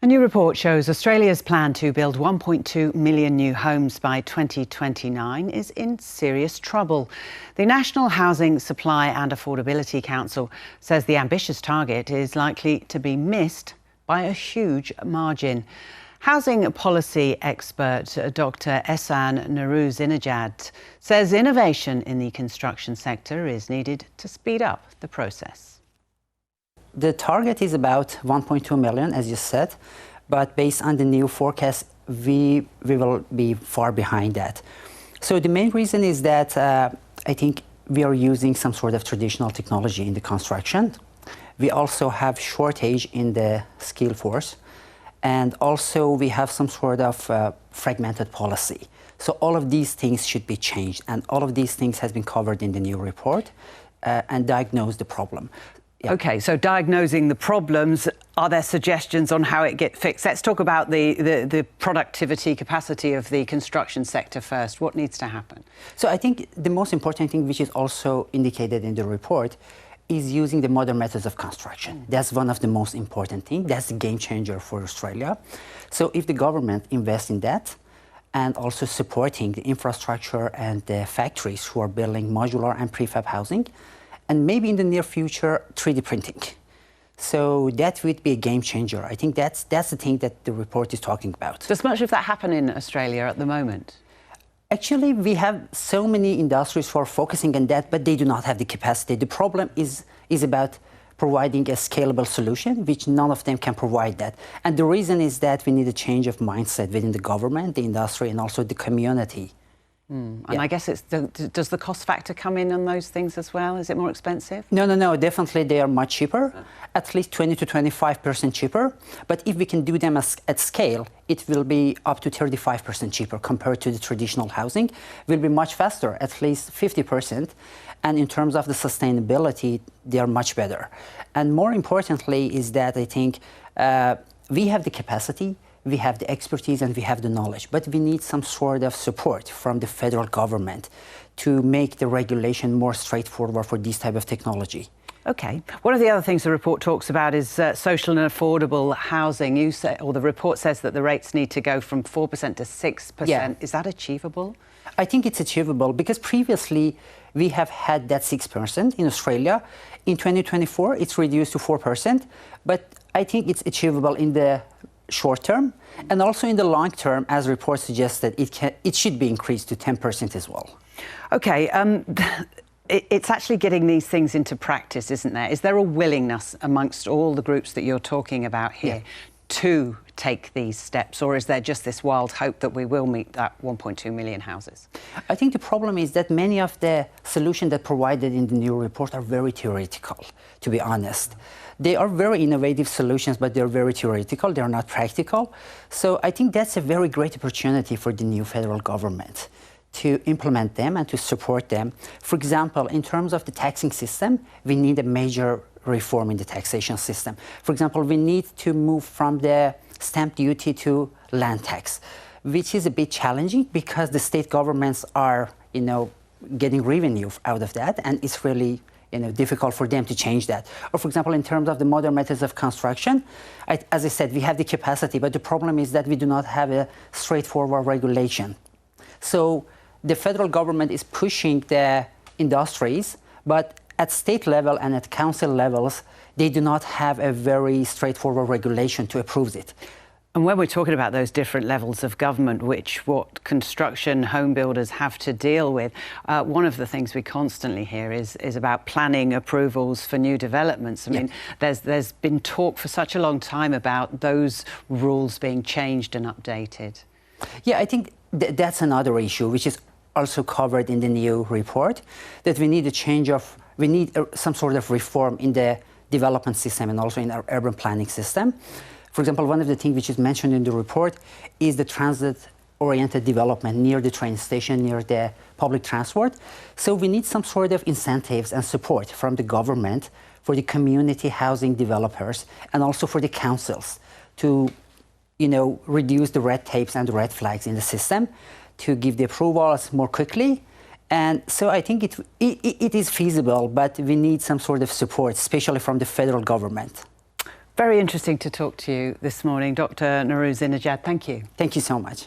A new report shows Australia's plan to build 1.2 million new homes by 2029 is in serious trouble. The National Housing Supply and Affordability Council says the ambitious target is likely to be missed by a huge margin. Housing policy expert Dr. Ehsan Nuruz-Inajad says innovation in the construction sector is needed to speed up the process. The target is about 1.2 million, as you said, but based on the new forecast, we will be far behind that. So the main reason is that I think we are using some sort of traditional technology in the construction. We also have shortage in the skill force, and also we have some sort of fragmented policy. So all of these things should be changed, and all of these things has been covered in the new report and diagnose the problem. Yeah. OK, so diagnosing the problems, are there suggestions on how it gets fixed? Let's talk about the productivity capacity of the construction sector first. What needs to happen? So I think the most important thing, which is also indicated in the report, is using the modern methods of construction. That's one of the most important things. That's the game changer for Australia. So if the government invests in that, and also supporting the infrastructure and the factories who are building modular and prefab housing, and maybe in the near future, 3D printing. So that would be a game changer. I think that's the thing that the report is talking about. Does much of that happen in Australia at the moment? Actually, we have so many industries who are focusing on that, but they do not have the capacity. The problem is about providing a scalable solution, which none of them can provide that. And the reason is that we need a change of mindset within the government, the industry, and also the community. And I guess does the cost factor come in on those things as well? Is it more expensive? No, definitely they are much cheaper, at least 20 to 25% cheaper. But if we can do them at scale, it will be up to 35% cheaper compared to the traditional housing. Will be much faster, at least 50%. And in terms of the sustainability, they are much better. And more importantly is that I think we have the capacity, we have the expertise, and we have the knowledge, but we need some sort of support from the federal government to make the regulation more straightforward for this type of technology. OK. One of the other things the report talks about is social and affordable housing. You say, or the report says that the rates need to go from 4% to 6%. Yeah. Is that achievable? I think it's achievable because previously we have had that 6% in Australia. In 2024, it's reduced to 4%, but I think it's achievable in the short term, and also in the long term, as reports suggested, it should be increased to 10% as well. OK, it's actually getting these things into practice, isn't there? Is there a willingness amongst all the groups that you're talking about here to take these steps, or is there just this wild hope that we will meet that 1.2 million houses? I think the problem is that many of the solutions that provided in the new report are very theoretical, to be honest. They are very innovative solutions, but they're very theoretical, they're not practical. So I think that's a very great opportunity for the new federal government to implement them and to support them. For example, in terms of the taxing system, we need a major reform in the taxation system. For example, we need to move from the stamp duty to land tax, which is a bit challenging because the state governments are, getting revenue out of that, and it's really difficult for them to change that. Or for example, in terms of the modern methods of construction, as I said, we have the capacity, but the problem is that we do not have a straightforward regulation. So the federal government is pushing the industries, but at state level and at council levels, they do not have a very straightforward regulation to approve it. And when we're talking about those different levels of government, what construction home builders have to deal with, one of the things we constantly hear is about planning approvals for new developments. I mean, there's been talk for such a long time about those rules being changed and updated. Yeah, I think that's another issue, which is also covered in the new report, that we need some sort of reform in the development system and also in our urban planning system. For example, one of the things which is mentioned in the report is the transit-oriented development near the train station, near the public transport. So we need some sort of incentives and support from the government for the community housing developers and also for the councils to, reduce the red tapes and the red flags in the system, to give the approvals more quickly. And so I think it is feasible, but we need some sort of support, especially from the federal government. Very interesting to talk to you this morning. Dr. Nowrouz Zinajad, thank you. Thank you so much.